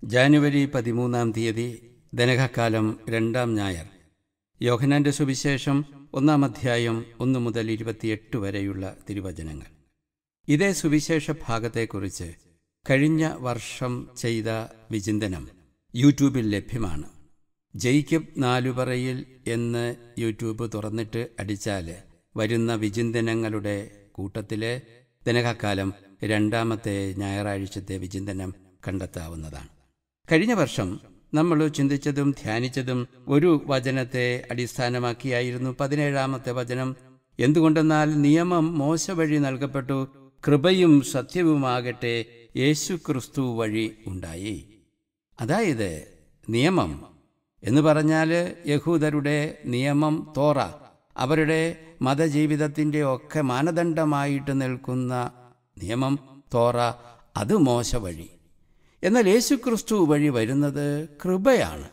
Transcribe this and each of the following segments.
ജാനുവരി 13 ദനഹക്കാലം 2 ഞായർ. യോഹന്നാന്റെ സുവിശേഷം 1 1 മുതൽ 28 വരെയുള്ള തിരുവചനങ്ങൾ. ഇതേ സുവിശേഷ ഭാഗത്തെക്കുറിച്ച് കഴിഞ്ഞ വർഷം ചെയ്ത വിചിന്തനം യൂട്യൂബിൽ ലഭ്യമാണ്. ജേക്കബ് നാലുപറയിൽ എന്ന് യൂട്യൂബ് തുറന്നിട്ട് അടിച്ചാൽ വരുന്ന വിചിന്തനങ്ങളുടെ കൂട്ടത്തിലെ ദനഹക്കാലം 2 ഞായറാഴ്ചത്തെ വിചിന്തനം കണ്ടെത്താവുന്നതാണ്. കഴിഞ്ഞ വർഷം നമ്മൾ ചിന്തിച്ചതും ധ്യാനിച്ചതും ഒരു വചനത്തെ അടിസ്ഥാനമാക്കിയായിരുന്നു. 17 വചനം. എന്തുകൊണ്ടെന്നാൽ നിയമം മോശ വഴി നൽകപ്പെട്ടു, കൃപയും സത്യവുമാകട്ടെ യേശുക്രിസ്തു വഴി ഉണ്ടായി. അതായത് നിയമം എന്ന് പറഞ്ഞാൽ യഹൂദരുടെ നിയമം തോറ, അവരുടെ മതജീവിതത്തിൻ്റെ ഒക്കെ മാനദണ്ഡമായിട്ട് നിൽക്കുന്ന നിയമം തോറ, അത് മോശ വഴി. എന്നാൽ യേശുക്രിസ്തു വഴി വരുന്നത് കൃപയാണ്.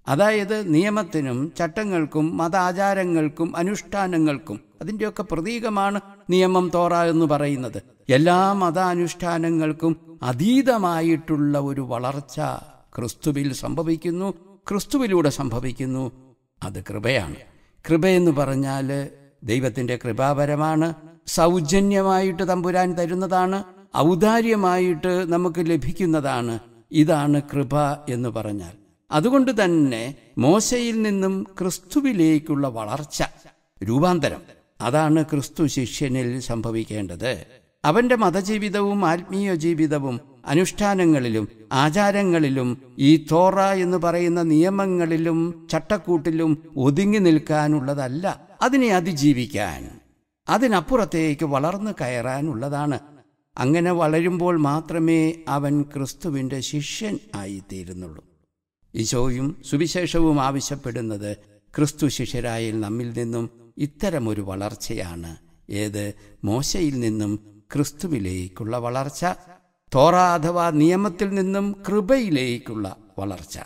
അതായത് നിയമത്തിനും ചട്ടങ്ങൾക്കും മതാചാരങ്ങൾക്കും അനുഷ്ഠാനങ്ങൾക്കും അതിൻ്റെയൊക്കെ പ്രതീകമാണ് നിയമം തോറ എന്ന് പറയുന്നത്. എല്ലാ മതാനുഷ്ഠാനങ്ങൾക്കും അതീതമായിട്ടുള്ള ഒരു വളർച്ച ക്രിസ്തുവിൽ സംഭവിക്കുന്നു, ക്രിസ്തുവിലൂടെ സംഭവിക്കുന്നു. അത് കൃപയാണ്. കൃപയെന്ന് പറഞ്ഞാൽ ദൈവത്തിൻ്റെ കൃപാപരമാണ്, സൗജന്യമായിട്ട് തമ്പുരാൻ തരുന്നതാണ്, ഔദാര്യമായിട്ട് നമുക്ക് ലഭിക്കുന്നതാണ്. ഇതാണ് കൃപ എന്ന് പറഞ്ഞാൽ. അതുകൊണ്ട് തന്നെ മോശയിൽ നിന്നും ക്രിസ്തുവിലേക്കുള്ള വളർച്ച, രൂപാന്തരം, അതാണ് ക്രിസ്തു ശിഷ്യനിൽ സംഭവിക്കേണ്ടത്. അവൻ്റെ മതജീവിതവും ആത്മീയ ജീവിതവും അനുഷ്ഠാനങ്ങളിലും ആചാരങ്ങളിലും ഈ തോറ എന്ന് പറയുന്ന നിയമങ്ങളിലും ചട്ടക്കൂട്ടിലും ഒതുങ്ങി നിൽക്കാനുള്ളതല്ല, അതിനെ അതിജീവിക്കാൻ, അതിനപ്പുറത്തേക്ക് വളർന്നു കയറാനുള്ളതാണ്. അങ്ങനെ വളരുമ്പോൾ മാത്രമേ അവൻ ക്രിസ്തുവിൻ്റെ ശിഷ്യൻ ആയിത്തീരുന്നുള്ളൂ. ഈശോയും സുവിശേഷവും ആവശ്യപ്പെടുന്നത് ക്രിസ്തു ശിഷ്യരായ നമ്മിൽ നിന്നും ഇത്തരമൊരു വളർച്ചയാണ്. ഏത്? മോശയിൽ നിന്നും ക്രിസ്തുവിലേക്കുള്ള വളർച്ച, തോറ അഥവാ നിയമത്തിൽ നിന്നും കൃപയിലേക്കുള്ള വളർച്ച.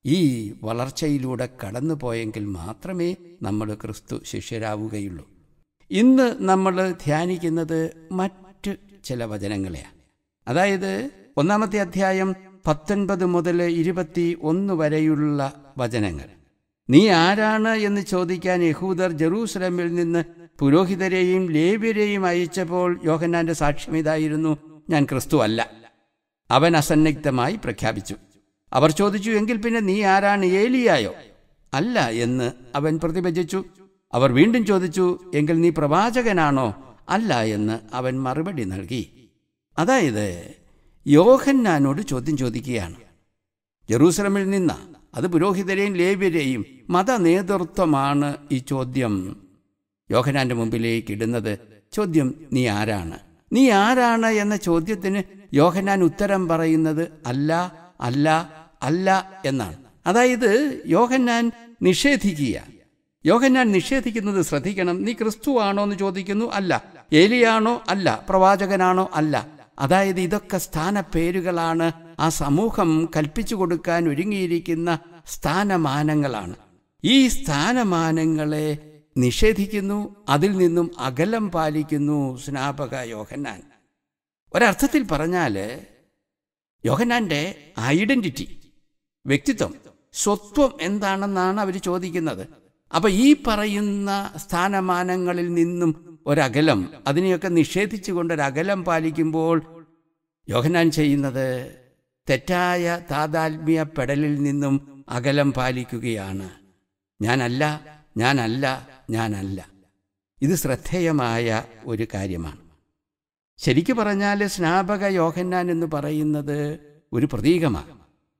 ഈ വളർച്ചയിലൂടെ കടന്നുപോയെങ്കിൽ മാത്രമേ നമ്മൾ ക്രിസ്തു ശിഷ്യരാവുകയുള്ളൂ. ഇന്ന് നമ്മൾ ധ്യാനിക്കുന്നത് മറ്റ് ചില വചനങ്ങളെയാണ്. അതായത് 1 അധ്യായം 19 മുതൽ 21 വരെയുള്ള വചനങ്ങൾ. നീ ആരാണ് എന്ന് ചോദിക്കാൻ യഹൂദർ ജെറൂസലമിൽ നിന്ന് പുരോഹിതരെയും ലേവ്യരെയും അയച്ചപ്പോൾ യോഹന്നാന്റെ സാക്ഷ്യം ഇതായിരുന്നു: ഞാൻ ക്രിസ്തു അല്ല. അവൻ അസന്നിഗ്ധമായി പ്രഖ്യാപിച്ചു. അവർ ചോദിച്ചു, എങ്കിൽ പിന്നെ നീ ആരാണ്? ഏലിയായോ? അല്ല എന്ന് അവൻ പ്രതിവചിച്ചു. അവർ വീണ്ടും ചോദിച്ചു, എങ്കിൽ നീ പ്രവാചകനാണോ? അല്ല എന്ന് അവൻ മറുപടി നൽകി. അതായത് യോഹന്നാനോട് ചോദ്യം ചോദിക്കുകയാണ്. ജെറൂസലമിൽ നിന്ന, അത് പുരോഹിതരെയും ലേവ്യരെയും മത നേതൃത്വമാണ് ഈ ചോദ്യം യോഹന്നാന്റെ മുമ്പിലേക്ക് ഇടുന്നത്. ചോദ്യം, നീ ആരാണ്? നീ ആരാണ് എന്ന ചോദ്യത്തിന് യോഹന്നാൻ ഉത്തരം പറയുന്നത് അല്ല, അല്ല, അല്ല എന്നാണ്. അതായത് യോഹന്നാൻ നിഷേധിക്കുക. യോഹന്നാൻ നിഷേധിക്കുന്നത് ശ്രദ്ധിക്കണം. നീ ക്രിസ്തുവാണോ എന്ന് ചോദിക്കുന്നു, അല്ല. ഏലിയാണോ? അല്ല. പ്രവാചകനാണോ? അല്ല. അതായത് ഇതൊക്കെ സ്ഥാനപ്പേരുകളാണ്, ആ സമൂഹം കൽപ്പിച്ചു കൊടുക്കാൻ ഒരുങ്ങിയിരിക്കുന്ന സ്ഥാനമാനങ്ങളാണ്. ഈ സ്ഥാനമാനങ്ങളെ നിഷേധിക്കുന്നു, അതിൽ നിന്നും അകലം പാലിക്കുന്നു സ്നാപക യോഹന്നാൻ. ഒരർത്ഥത്തിൽ പറഞ്ഞാൽ യോഹന്നാന്റെ ഐഡന്റിറ്റി, വ്യക്തിത്വം, സ്വത്വം എന്താണെന്നാണ് അവർ ചോദിക്കുന്നത്. അപ്പം ഈ പറയുന്ന സ്ഥാനമാനങ്ങളിൽ നിന്നും ഒരകലം, അതിനെയൊക്കെ നിഷേധിച്ചുകൊണ്ടൊരകലം പാലിക്കുമ്പോൾ യോഹന്നാൻ ചെയ്യുന്നത് തെറ്റായ താതാത്മ്യപ്പെടലിൽ നിന്നും അകലം പാലിക്കുകയാണ്. ഞാനല്ല, ഞാനല്ല, ഞാനല്ല. ഇത് ശ്രദ്ധേയമായ ഒരു കാര്യമാണ്. ശരിക്കു പറഞ്ഞാൽ സ്നാപക യോഹന്നാൻ എന്ന് പറയുന്നത് ഒരു പ്രതീകമാണ്.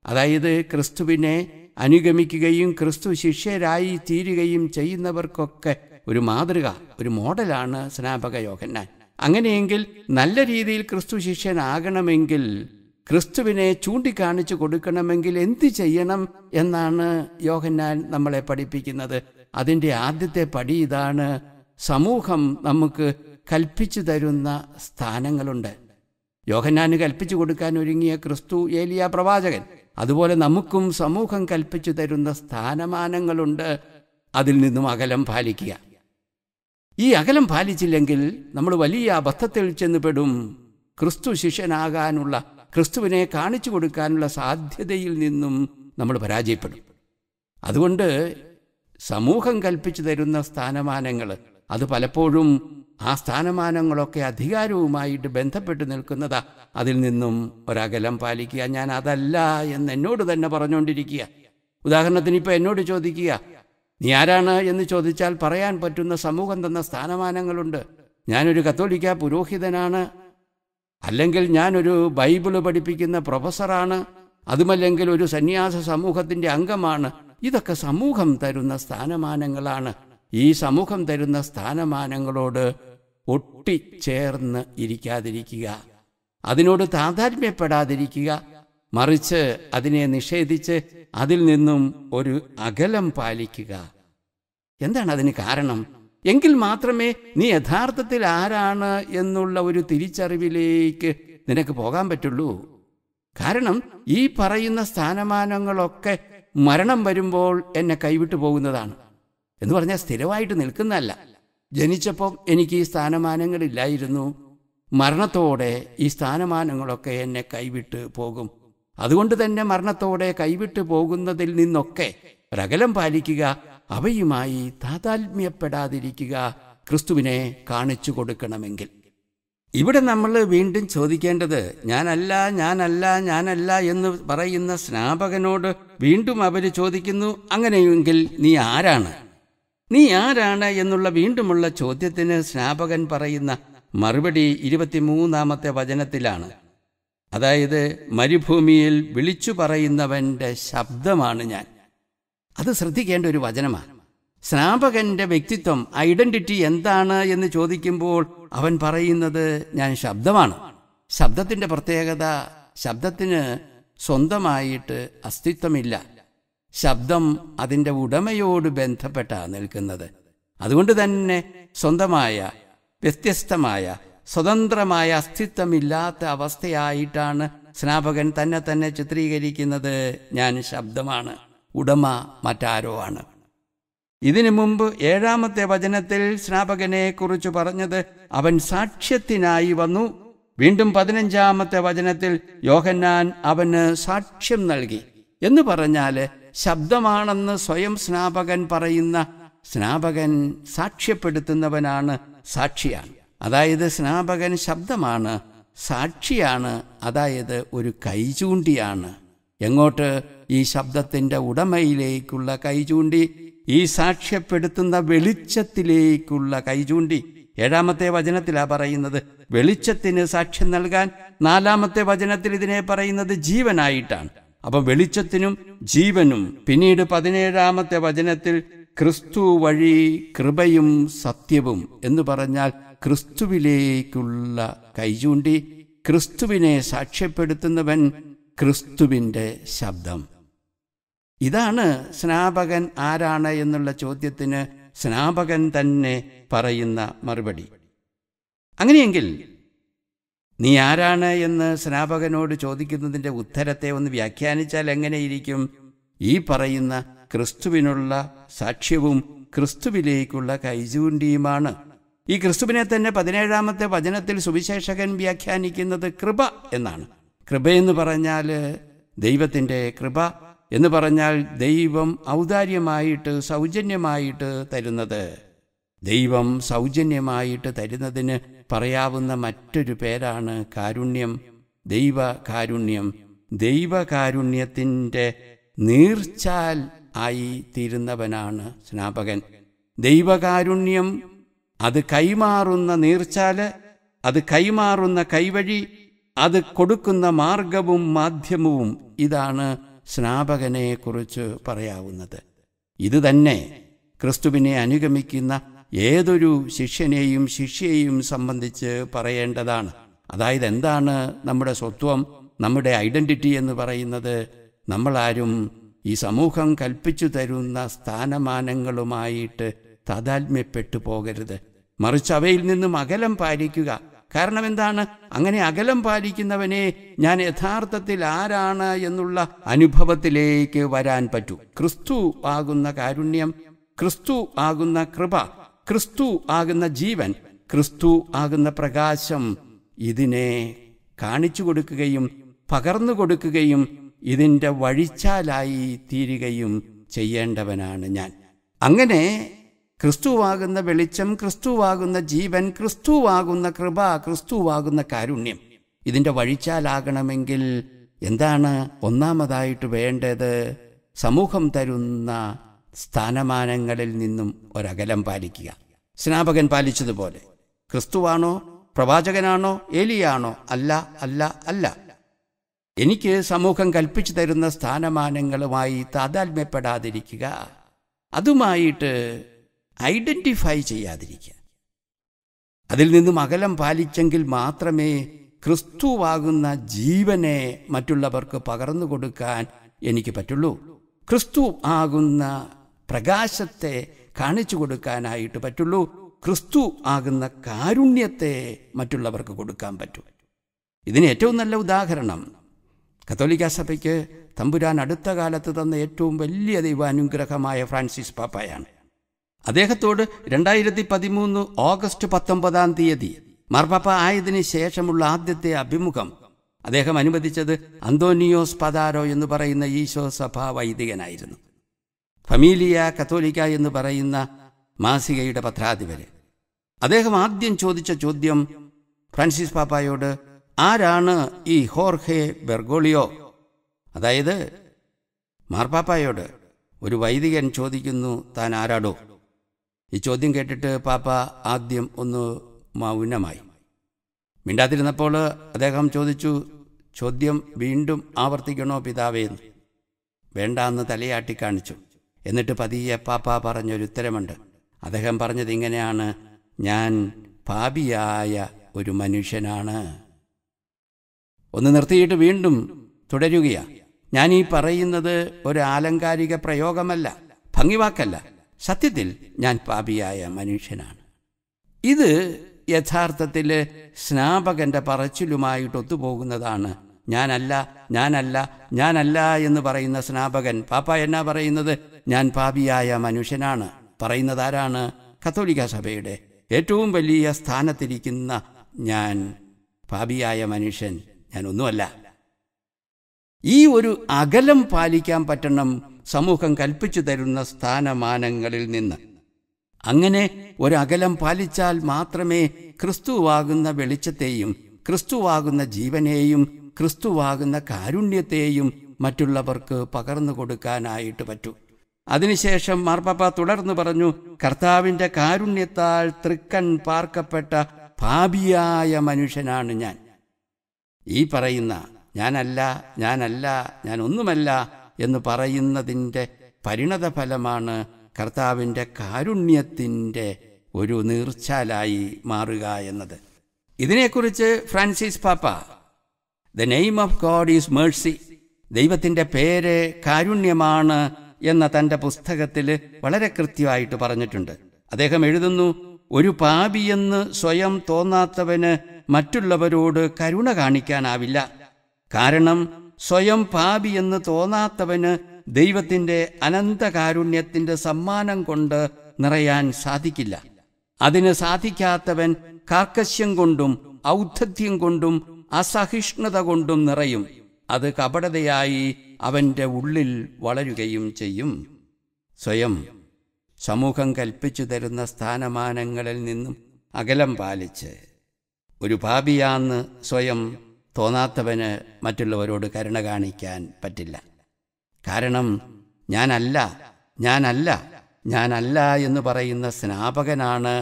അതായത് ക്രിസ്തുവിനെ അനുഗമിക്കുകയും ക്രിസ്തു ശിഷ്യരായി തീരുകയും ചെയ്യുന്നവർക്കൊക്കെ ഒരു മാതൃക, ഒരു മോഡലാണ് സ്നാപക യോഹന്നാൻ. അങ്ങനെയെങ്കിൽ നല്ല രീതിയിൽ ക്രിസ്തു ശിഷ്യനാകണമെങ്കിൽ, ക്രിസ്തുവിനെ ചൂണ്ടിക്കാണിച്ചു കൊടുക്കണമെങ്കിൽ എന്ത് ചെയ്യണം എന്നാണ് യോഹന്നാൻ നമ്മളെ പഠിപ്പിക്കുന്നത്. അതിൻ്റെ ആദ്യത്തെ പടി ഇതാണ്: സമൂഹം നമുക്ക് കൽപ്പിച്ചു തരുന്ന സ്ഥാനങ്ങളുണ്ട്. യോഹന്നാന് കൽപ്പിച്ചു കൊടുക്കാൻ ഒരുങ്ങിയ ക്രിസ്തു, ഏലിയ പ്രവാചകൻ, അതുപോലെ നമുക്കും സമൂഹം കൽപ്പിച്ചു തരുന്ന സ്ഥാനമാനങ്ങളുണ്ട്. അതിൽ നിന്നും അകലം പാലിക്കുക. ഈ അകലം പാലിച്ചില്ലെങ്കിൽ നമ്മൾ വലിയ അബദ്ധത്തിൽ ചെന്നുപെടും. ക്രിസ്തു ശിഷ്യനാകാനുള്ള ക്രിസ്തുവിനെ കാണിച്ചു കൊടുക്കാനുള്ള സാധ്യതയിൽ നിന്നും നമ്മൾ പരാജയപ്പെടും. അതുകൊണ്ട് സമൂഹം കൽപ്പിച്ചു തരുന്ന സ്ഥാനമാനങ്ങൾ, അത് പലപ്പോഴും ആ സ്ഥാനമാനങ്ങളൊക്കെ അധികാരവുമായിട്ട് ബന്ധപ്പെട്ട് നിൽക്കുന്നതാ. അതിൽ നിന്നും ഒരകലം പാലിക്കുക. ഞാൻ അതല്ല എന്ന് എന്നോട് തന്നെ പറഞ്ഞുകൊണ്ടിരിക്കുക. ഉദാഹരണത്തിന് ഇപ്പോൾ എന്നോട് ചോദിക്കുക, നീ ആരാണ് എന്ന് ചോദിച്ചാൽ പറയാൻ പറ്റുന്ന സമൂഹം തന്ന സ്ഥാനമാനങ്ങളുണ്ട്. ഞാനൊരു കത്തോലിക്ക പുരോഹിതനാണ്, അല്ലെങ്കിൽ ഞാനൊരു ബൈബിള് പഠിപ്പിക്കുന്ന പ്രൊഫസറാണ്, അതുമല്ലെങ്കിൽ ഒരു സന്യാസ സമൂഹത്തിൻ്റെ അംഗമാണ്. ഇതൊക്കെ സമൂഹം തരുന്ന സ്ഥാനമാനങ്ങളാണ്. ഈ സമൂഹം തരുന്ന സ്ഥാനമാനങ്ങളോട് ഒട്ടിച്ചേർന്ന് ഇരിക്കാതിരിക്കുക, അതിനോട് താതാത്മ്യപ്പെടാതിരിക്കുക, മറിച്ച് അതിനെ നിഷേധിച്ച് അതിൽ നിന്നും ഒരു അകലം പാലിക്കുക. എന്താണ് അതിന് കാരണം? എങ്കിൽ മാത്രമേ നീ യഥാർത്ഥത്തിൽ ആരാണ് എന്നുള്ള ഒരു തിരിച്ചറിവിലേക്ക് നിനക്ക് പോകാൻ പറ്റുള്ളൂ. കാരണം ഈ പറയുന്ന സ്ഥാനമാനങ്ങളൊക്കെ മരണം വരുമ്പോൾ എന്നെ കൈവിട്ടു പോകുന്നതാണ്. എന്ന് പറഞ്ഞാൽ സ്ഥിരമായിട്ട് നിൽക്കുന്നതല്ല. ജനിച്ചപ്പം എനിക്ക് ഈ സ്ഥാനമാനങ്ങളില്ലായിരുന്നു, മരണത്തോടെ ഈ സ്ഥാനമാനങ്ങളൊക്കെ എന്നെ കൈവിട്ട് പോകും. അതുകൊണ്ട് തന്നെ മരണത്തോടെ കൈവിട്ടു പോകുന്നതിൽ നിന്നൊക്കെ ഒരകലം പാലിക്കുക, അവയുമായി താതാത്മ്യപ്പെടാതിരിക്കുക, ക്രിസ്തുവിനെ കാണിച്ചു കൊടുക്കണമെങ്കിൽ. ഇവിടെ നമ്മൾ വീണ്ടും ചോദിക്കേണ്ടത്, ഞാനല്ല എന്ന് പറയുന്ന സ്നാപകനോട് വീണ്ടും അവർ ചോദിക്കുന്നു, അങ്ങനെയെങ്കിൽ നീ ആരാണ്? നീ ആരാണ് എന്നുള്ള വീണ്ടുമുള്ള ചോദ്യത്തിന് സ്നാപകൻ പറയുന്ന മറുപടി 23-ാമത്തെ വചനത്തിലാണ്. അതായത്, മരുഭൂമിയിൽ വിളിച്ചു പറയുന്നവൻ്റെ ശബ്ദമാണ് ഞാൻ. അത് ശ്രദ്ധിക്കേണ്ട ഒരു വചനമാണ്. സ്നാപകന്റെ വ്യക്തിത്വം, ഐഡന്റിറ്റി എന്താണ് എന്ന് ചോദിക്കുമ്പോൾ അവൻ പറയുന്നത് ഞാൻ ശബ്ദമാണ്. ശബ്ദത്തിൻ്റെ പ്രത്യേകത, ശബ്ദത്തിന് സ്വന്തമായിട്ട് അസ്തിത്വമില്ല. ശബ്ദം അതിൻ്റെ ഉടമയോട് ബന്ധപ്പെട്ടാണ് നിൽക്കുന്നത്. അതുകൊണ്ട് തന്നെ സ്വന്തമായ, വ്യത്യസ്തമായ, സ്വതന്ത്രമായ അസ്തിത്വമില്ലാത്ത അവസ്ഥയായിട്ടാണ് സ്നാപകൻ തന്നെ ചിത്രീകരിക്കുന്നത്. ഞാൻ ശബ്ദമാണ്, ഉടമ മറ്റാരോ ആണ്. ഇതിനു മുമ്പ് 7-ാമത്തെ വചനത്തിൽ സ്നാപകനെ കുറിച്ച് പറഞ്ഞത് അവൻ സാക്ഷ്യത്തിനായി വന്നു. വീണ്ടും 15-ാമത്തെ വചനത്തിൽ യോഹന്നാൻ അവന് സാക്ഷ്യം നൽകി എന്ന് പറഞ്ഞാൽ, ശബ്ദമാണെന്ന് സ്വയം സ്നാപകൻ പറയുന്ന സ്നാപകൻ സാക്ഷ്യപ്പെടുത്തുന്നവനാണ്, സാക്ഷിയാണ്. അതായത് സ്നാപകൻ ശബ്ദമാണ്, സാക്ഷിയാണ്, അതായത് ഒരു കൈചൂണ്ടിയാണ്. എങ്ങോട്ട്? ഈ ശബ്ദത്തിൻ്റെ ഉടമയിലേക്കുള്ള കൈചൂണ്ടി, ഈ സാക്ഷ്യപ്പെടുത്തുന്ന വെളിച്ചത്തിലേക്കുള്ള കൈചൂണ്ടി. 7-ാമത്തെ വചനത്തിലാണ് പറയുന്നത് വെളിച്ചത്തിന് സാക്ഷ്യം നൽകാൻ. 4-ാമത്തെ വചനത്തിൽ ഇതിനെ പറയുന്നത് ജീവനായിട്ടാണ്. അപ്പം വെളിച്ചത്തിനും ജീവനും. പിന്നീട് 17-ാമത്തെ വചനത്തിൽ ക്രിസ്തു വഴി കൃപയും സത്യവും എന്ന് പറഞ്ഞാൽ ക്രിസ്തുവിലേക്കുള്ള കൈചൂണ്ടി, ക്രിസ്തുവിനെ സാക്ഷ്യപ്പെടുത്തുന്നവൻ, ക്രിസ്തുവിൻ്റെ ശബ്ദം. ഇതാണ് സ്നാപകൻ ആരാണ് എന്നുള്ള ചോദ്യത്തിന് സ്നാപകൻ തന്നെ പറയുന്ന മറുപടി. അങ്ങനെയെങ്കിൽ നീ ആരാണ് എന്ന് സ്നാപകനോട് ചോദിക്കുന്നതിൻ്റെ ഉത്തരത്തെ ഒന്ന് വ്യാഖ്യാനിച്ചാൽ എങ്ങനെയിരിക്കും? ഈ പറയുന്ന ക്രിസ്തുവിനുള്ള സാക്ഷ്യവും ക്രിസ്തുവിലേക്കുള്ള കൈചൂണ്ടിയുമാണ്. ഈ ക്രിസ്തുവിനെ തന്നെ 17-ാമത്തെ വചനത്തിൽ സുവിശേഷകൻ വ്യാഖ്യാനിക്കുന്നത് കൃപ എന്നാണ്. കൃപയെന്ന് പറഞ്ഞാൽ ദൈവത്തിൻ്റെ കൃപ എന്ന് പറഞ്ഞാൽ ദൈവം ഔദാര്യമായിട്ട്, സൗജന്യമായിട്ട് തരുന്നത്. ദൈവം സൗജന്യമായിട്ട് തരുന്നതിന് പറയാവുന്ന മറ്റൊരു പേരാണ് കാരുണ്യം, ദൈവകാരുണ്യം. ദൈവകാരുണ്യത്തിൻ്റെ നീർച്ചാൽ ആയി തീരുന്നവനാണ് സ്നാപകൻ. ദൈവകാരുണ്യം, അത് കൈമാറുന്ന നീർച്ചാല്, അത് കൈമാറുന്ന കൈവഴി, അത് കൊടുക്കുന്ന മാർഗവും മാധ്യമവും. ഇതാണ് സ്നാപകനെ കുറിച്ച് പറയാവുന്നത്. ഇത് തന്നെ ക്രിസ്തുവിനെ അനുഗമിക്കുന്ന ഏതൊരു ശിഷ്യനെയും ശിഷ്യയെയും സംബന്ധിച്ച് പറയേണ്ടതാണ്. അതായത് എന്താണ് നമ്മുടെ സ്വത്വം, നമ്മുടെ ഐഡന്റിറ്റി എന്ന് പറയുന്നത്? നമ്മളാരും ഈ സമൂഹം കൽപ്പിച്ചു തരുന്ന സ്ഥാനമാനങ്ങളുമായിട്ട് താതാത്മ്യപ്പെട്ടു പോകരുത്. മറിച്ച് അവയിൽ നിന്നും അകലം പാലിക്കുക. കാരണം എന്താണ്? അങ്ങനെ അകലം പാലിക്കുന്നവനെ ഞാൻ യഥാർത്ഥത്തിൽ ആരാണ് എന്നുള്ള അനുഭവത്തിലേക്ക് വരാൻ പറ്റൂ. ക്രിസ്തു ആകുന്ന കാരുണ്യം, ക്രിസ്തു ആകുന്ന കൃപ, ക്രിസ്തു ആകുന്ന ജീവൻ, ക്രിസ്തു ആകുന്ന പ്രകാശം, ഇതിനെ കാണിച്ചു കൊടുക്കുകയും പകർന്നു കൊടുക്കുകയും ഇതിൻ്റെ വഴിച്ചാലായി തീരുകയും ചെയ്യേണ്ടവനാണ് ഞാൻ. അങ്ങനെ ക്രിസ്തുവാകുന്ന വെളിച്ചം, ക്രിസ്തുവാകുന്ന ജീവൻ, ക്രിസ്തുവാകുന്ന കൃപ, ക്രിസ്തുവാകുന്ന കാരുണ്യം ഇതിൻ്റെ വഴിച്ചാലാകണമെങ്കിൽ എന്താണ് ഒന്നാമതായിട്ട് വേണ്ടത്? സമൂഹം തരുന്ന സ്ഥാനമാനങ്ങളിൽ നിന്നും ഒരകലം പാലിക്കുക. സ്നാപകൻ പാലിച്ചതുപോലെ. ക്രിസ്തുവാണോ, പ്രവാചകനാണോ, ഏലിയാണോ? അല്ല, അല്ല, അല്ല. എനിക്ക് സമൂഹം കൽപ്പിച്ചു തരുന്ന സ്ഥാനമാനങ്ങളുമായി താതാത്മ്യപ്പെടാതിരിക്കുക, അതുമായിട്ട് ഐഡൻറ്റിഫൈ ചെയ്യാതിരിക്കുക. അതിൽ നിന്നും അകലം പാലിച്ചെങ്കിൽ മാത്രമേ ക്രിസ്തുവാകുന്ന ജീവനെ മറ്റുള്ളവർക്ക് പകർന്നു കൊടുക്കാൻ എനിക്ക് പറ്റുള്ളൂ. ക്രിസ്തു ആകുന്ന പ്രകാശത്തെ കാണിച്ചു കൊടുക്കാനായിട്ട് പറ്റുള്ളൂ. ക്രിസ്തു ആകുന്ന കാരുണ്യത്തെ മറ്റുള്ളവർക്ക് കൊടുക്കാൻ പറ്റും. ഇതിന് ഏറ്റവും നല്ല ഉദാഹരണം കത്തോലിക്ക സഭയ്ക്ക് തമ്പുരാൻ അടുത്ത കാലത്ത് തന്ന ഏറ്റവും വലിയ ദൈവാനുഗ്രഹമായ ഫ്രാൻസിസ് പാപ്പായാണ്. അദ്ദേഹത്തോട് 2013 ഓഗസ്റ്റ് 19 മാർപ്പാപ്പ ആയതിനു ശേഷമുള്ള ആദ്യത്തെ അഭിമുഖം അദ്ദേഹം അനുവദിച്ചത് അന്തോനിയോസ് പദാരോ എന്ന് പറയുന്ന ഈശോ സഭാ വൈദികനായിരുന്നു. ഫമീലിയ കത്തോലിക്ക എന്ന് പറയുന്ന മാസികയുടെ പത്രാധിപര്. അദ്ദേഹം ആദ്യം ചോദിച്ച ചോദ്യം ഫ്രാൻസിസ് പാപ്പായോട്, ആരാണ് ഈ ഹോർഹെ ബെർഗോളിയോ? അതായത് മാർപ്പാപ്പായോട് ഒരു വൈദികൻ ചോദിക്കുന്നു, താൻ ആരാടോ? ഈ ചോദ്യം കേട്ടിട്ട് പാപ്പ ആദ്യം ഒന്ന് മൗനമായി. മിണ്ടാതിരുന്നപ്പോൾ അദ്ദേഹം ചോദിച്ചു, ചോദ്യം വീണ്ടും ആവർത്തിക്കണോ പിതാവേന്ന്? വേണ്ടാന്ന് തലയാട്ടി കാണിച്ചു. എന്നിട്ട് പതിയെ പാപ്പ പറഞ്ഞൊരു ഉത്തരമുണ്ട്. അദ്ദേഹം പറഞ്ഞത് ഇങ്ങനെയാണ്, ഞാൻ പാപിയായ ഒരു മനുഷ്യനാണ്. ഒന്ന് നിർത്തിയിട്ട് വീണ്ടും തുടരുകയാണ്. ഞാൻ ഈ പറയുന്നത് ഒരു ആലങ്കാരിക പ്രയോഗമല്ല, ഭംഗിവാക്കല്ല. സത്യത്തിൽ ഞാൻ പാപിയായ മനുഷ്യനാണ്. ഇത് യഥാർത്ഥത്തിൽ സ്നാപകന്റെ പറച്ചിലുമായിട്ട് ഒത്തുപോകുന്നതാണ്. ഞാനല്ല, ഞാനല്ല, ഞാനല്ല എന്ന് പറയുന്ന സ്നാപകൻ പാപ്പ എന്നാ പറയുന്നത്? ഞാൻ പാപിയായ മനുഷ്യനാണ്. പറയുന്നത് ആരാണ്? കത്തോലിക്ക സഭയുടെ ഏറ്റവും വലിയ സ്ഥാനത്തിരിക്കുന്ന ഞാൻ പാപിയായ മനുഷ്യൻ, ഞാൻ ഒന്നുമല്ല. ഈ ഒരു അകലം പാലിക്കാൻ പറ്റണം സമൂഹം കൽപ്പിച്ചു തരുന്ന സ്ഥാനമാനങ്ങളിൽ നിന്ന്. അങ്ങനെ ഒരകലം പാലിച്ചാൽ മാത്രമേ ക്രിസ്തുവാകുന്ന വെളിച്ചത്തെയും ക്രിസ്തുവാകുന്ന ജീവനെയും ക്രിസ്തുവാകുന്ന കാരുണ്യത്തെയും മറ്റുള്ളവർക്ക് പകർന്നു കൊടുക്കാനായിട്ട് പറ്റൂ. അതിനുശേഷം മാർപ്പാപ്പ തുടർന്ന് പറഞ്ഞു, കർത്താവിൻ്റെ കാരുണ്യത്താൽ തൃക്കൺ പാർക്കപ്പെട്ട പാപിയായ മനുഷ്യനാണ് ഞാൻ. ഈ പറയുന്ന ഞാനല്ല, ഞാനല്ല, ഞാൻ ഒന്നുമല്ല എന്ന് പറയുന്നതിൻ്റെ പരിണതഫലമാണ് കർത്താവിൻ്റെ കാരുണ്യത്തിൻ്റെ ഒരു നീർച്ചാലായി മാറുക എന്നത്. ഇതിനെക്കുറിച്ച് ഫ്രാൻസിസ് പാപ്പ the name of God is Mercy, ദൈവത്തിൻ്റെ പേര് കാരുണ്യമാണ് എന്ന തൻ്റെ പുസ്തകത്തിൽ വളരെ കൃത്യമായിട്ട് പറഞ്ഞിട്ടുണ്ട്. അദ്ദേഹം എഴുതുന്നു, ഒരു പാപിയെന്ന് സ്വയം തോന്നാത്തവന് മറ്റുള്ളവരോട് കരുണ കാണിക്കാനാവില്ല. കാരണം സ്വയം പാപിയെന്ന് തോന്നാത്തവന് ദൈവത്തിൻ്റെ അനന്തകാരുണ്യത്തിൻ്റെ സമ്മാനം കൊണ്ട് നിറയാൻ സാധിക്കില്ല. അതിന് സാധിക്കാത്തവൻ കാർക്കശ്യം കൊണ്ടും ഔദ്ധത്യം കൊണ്ടും അസഹിഷ്ണുത കൊണ്ടും നിറയും. അത് കപടതയായി അവൻ്റെ ഉള്ളിൽ വളരുകയും ചെയ്യും. സ്വയം സമൂഹം കൽപ്പിച്ചു തരുന്ന സ്ഥാനമാനങ്ങളിൽ നിന്നും അകലം പാലിച്ച് ഒരു പാപിയാന്ന് സ്വയം തോന്നാത്തവന് മറ്റുള്ളവരോട് കരുണ കാണിക്കാൻ പറ്റില്ല. കാരണം ഞാനല്ല, ഞാനല്ല, ഞാനല്ല എന്ന് പറയുന്ന സ്നാപകനാണ്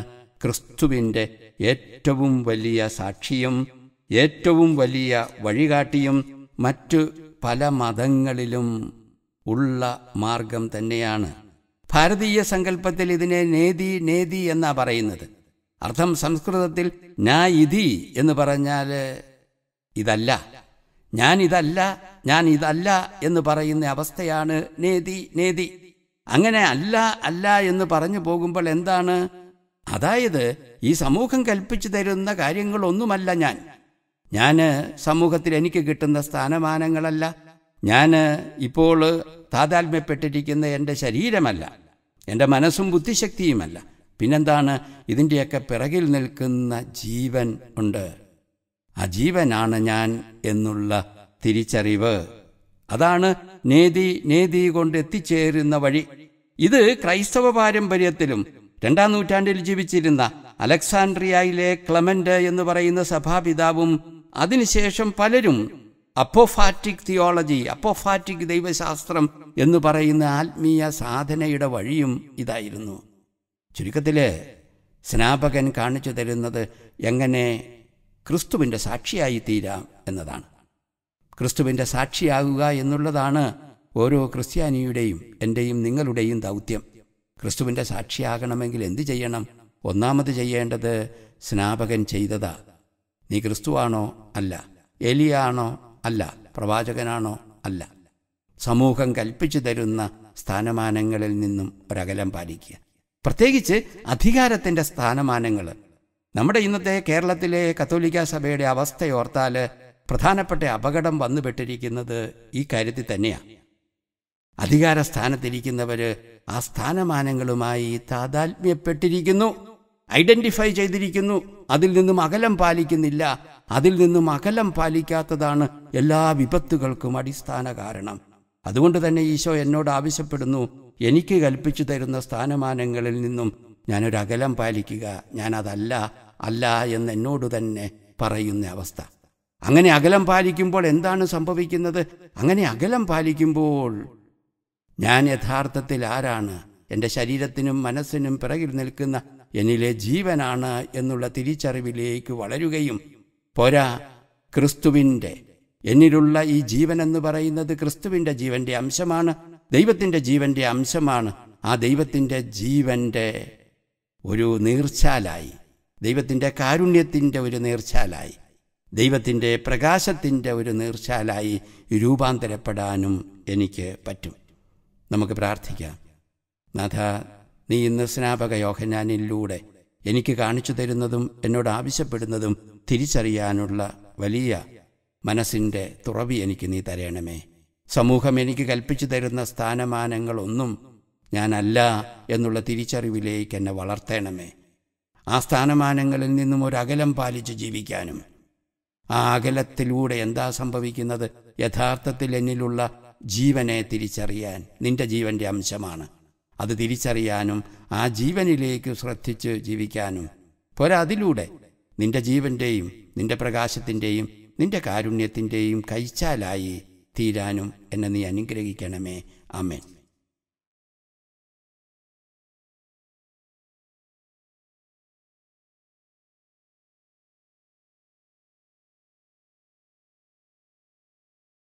ക്രിസ്തുവിൻ്റെ ഏറ്റവും വലിയ സാക്ഷിയും ഏറ്റവും വലിയ വഴികാട്ടിയും മറ്റു പല മതങ്ങളിലും ഉള്ള മാർഗം തന്നെയാണ്. ഭാരതീയ സങ്കല്പത്തിൽ ഇതിനെ നേതി നേതി എന്നാ പറയുന്നത്. അർത്ഥം സംസ്കൃതത്തിൽ നാ ഇതി എന്ന് പറഞ്ഞാൽ ഇതല്ല, ഞാൻ ഇതല്ല, ഞാൻ ഇതല്ല എന്ന് പറയുന്ന അവസ്ഥയാണ് നേതി നേതി. അങ്ങനെ അല്ല അല്ല എന്ന് പറഞ്ഞു പോകുമ്പോൾ എന്താണ്? അതായത് ഈ സമൂഹം കൽപ്പിച്ചു തരുന്ന കാര്യങ്ങളൊന്നുമല്ല ഞാൻ സമൂഹത്തിൽ എനിക്ക് കിട്ടുന്ന സ്ഥാനമാനങ്ങളല്ല, ഞാൻ ഇപ്പോൾ താതാത്മ്യപ്പെട്ടിരിക്കുന്ന എൻ്റെ ശരീരമല്ല, എൻ്റെ മനസ്സും ബുദ്ധിശക്തിയുമല്ല. പിന്നെന്താണ്? ഇതിൻ്റെയൊക്കെ പിറകിൽ നിൽക്കുന്ന ജീവൻ ഉണ്ട്. ആ ജീവനാണ് ഞാൻ എന്നുള്ള തിരിച്ചറിവ്. അതാണ് നേതി കൊണ്ട് എത്തിച്ചേരുന്ന വഴി. ഇത് ക്രൈസ്തവ പാരമ്പര്യത്തിലും 2-ാം നൂറ്റാണ്ടിൽ ജീവിച്ചിരുന്ന അലക്സാൻഡ്രിയയിലെ ക്ലെമന്റ് എന്ന് പറയുന്ന സഭാപിതാവും അതിനുശേഷം പലരും അപ്പോഫാറ്റിക് തിയോളജി, അപ്പോഫാറ്റിക് ദൈവശാസ്ത്രം എന്ന് പറയുന്ന ആത്മീയ സാധനയുടെ വഴിയും ഇതായിരുന്നു. ചുരുക്കത്തിൽ സ്നാപകൻ കാണിച്ചു തരുന്നത് എങ്ങനെ ക്രിസ്തുവിൻ്റെ സാക്ഷിയായി തീരാം എന്നതാണ്. ക്രിസ്തുവിൻ്റെ സാക്ഷിയാകുക എന്നുള്ളതാണ് ഓരോ ക്രിസ്ത്യാനിയുടെയും എൻ്റെയും നിങ്ങളുടെയും ദൗത്യം. ക്രിസ്തുവിൻ്റെ സാക്ഷിയാകണമെങ്കിൽ എന്തു ചെയ്യണം? ഒന്നാമത് ചെയ്യേണ്ടത് സ്നാപകൻ ചെയ്തതാ. നീ ക്രിസ്തുവാണോ? അല്ല. എലിയാണോ? അല്ല. പ്രവാചകനാണോ? അല്ല. സമൂഹം കൽപ്പിച്ചു തരുന്ന സ്ഥാനമാനങ്ങളിൽ നിന്നും ഒരകലം പാലിക്കുക. പ്രത്യേകിച്ച് അധികാരത്തിൻ്റെ സ്ഥാനമാനങ്ങൾ. നമ്മുടെ ഇന്നത്തെ കേരളത്തിലെ കത്തോലിക്ക സഭയുടെ അവസ്ഥയോർത്താൽ പ്രധാനപ്പെട്ട അപകടം വന്നുപെട്ടിരിക്കുന്നത് ഈ കാര്യത്തിൽ തന്നെയാണ്. അധികാര സ്ഥാനത്തിരിക്കുന്നവർ ആ സ്ഥാനമാനങ്ങളുമായി താതാത്മ്യപ്പെട്ടിരിക്കുന്നു, ഐഡന്റിഫൈ ചെയ്തിരിക്കുന്നു. അതിൽ നിന്നും അകലം പാലിക്കുന്നില്ല. അതിൽ നിന്നും അകലം പാലിക്കാത്തതാണ് എല്ലാ വിപത്തുകൾക്കും അടിസ്ഥാന കാരണം. അതുകൊണ്ട് തന്നെ ഈശോ എന്നോട് ആവശ്യപ്പെടുന്നു, എനിക്ക് കൽപ്പിച്ചു തരുന്ന സ്ഥാനമാനങ്ങളിൽ നിന്നും ഞാനൊരകലം പാലിക്കുക. ഞാനതല്ല എന്ന് എന്നോട് തന്നെ പറയുന്ന അവസ്ഥ. അങ്ങനെ അകലം പാലിക്കുമ്പോൾ എന്താണ് സംഭവിക്കുന്നത്? അങ്ങനെ അകലം പാലിക്കുമ്പോൾ ഞാൻ യഥാർത്ഥത്തിൽ ആരാണ്? എൻ്റെ ശരീരത്തിനും മനസ്സിനും പിറകിൽ നിൽക്കുന്ന എന്നിലെ ജീവനാണ് എന്നുള്ള തിരിച്ചറിവിലേക്ക് വളരുകയും പോരാ, ക്രിസ്തുവിൻ്റെ എന്നിലുള്ള ഈ ജീവൻ എന്ന് പറയുന്നത് ക്രിസ്തുവിൻ്റെ ജീവൻ്റെ അംശമാണ്, ദൈവത്തിൻ്റെ ജീവൻ്റെ അംശമാണ്. ആ ദൈവത്തിൻ്റെ ജീവൻ്റെ ഒരു നീർച്ചാലായി, ദൈവത്തിൻ്റെ കാരുണ്യത്തിൻ്റെ ഒരു നീർച്ചാലായി, ദൈവത്തിൻ്റെ പ്രകാശത്തിൻ്റെ ഒരു നീർച്ചാലായി രൂപാന്തരപ്പെടാനും എനിക്ക് പറ്റും. നമുക്ക് പ്രാർത്ഥിക്കാം. നാഥ, നീ ഇന്ന് സ്നാപക യോഹന്നാനിലൂടെ എനിക്ക് കാണിച്ചു തരുന്നതും എന്നോട് ആവശ്യപ്പെടുന്നതും തിരിച്ചറിയാനുള്ള വലിയ മനസ്സിൻ്റെ തുറവി എനിക്ക് നീ തരണമേ. സമൂഹം എനിക്ക് കൽപ്പിച്ചു തരുന്ന സ്ഥാനമാനങ്ങളൊന്നും ഞാനല്ല എന്നുള്ള തിരിച്ചറിവിലേക്ക് എന്നെ വളർത്തണമേ. ആ സ്ഥാനമാനങ്ങളിൽ നിന്നും ഒരകലം പാലിച്ച് ജീവിക്കാനും, ആ അകലത്തിലൂടെ എന്താ സംഭവിക്കുന്നത്? യഥാർത്ഥത്തിൽ എന്നിലുള്ള ജീവനെ തിരിച്ചറിയാൻ, നിന്റെ ജീവൻ്റെ അംശമാണ്, അത് തിരിച്ചറിയാനും ആ ജീവനിലേക്ക് ശ്രദ്ധിച്ച് ജീവിക്കാനും പോരാ, അതിലൂടെ നിന്റെ ജീവൻ്റെയും നിന്റെ പ്രകാശത്തിൻ്റെയും നിന്റെ കാരുണ്യത്തിൻ്റെയും കൈച്ചാലായി തീരാനും എന്നെ നീ അനുഗ്രഹിക്കണമേ. ആമേൻ.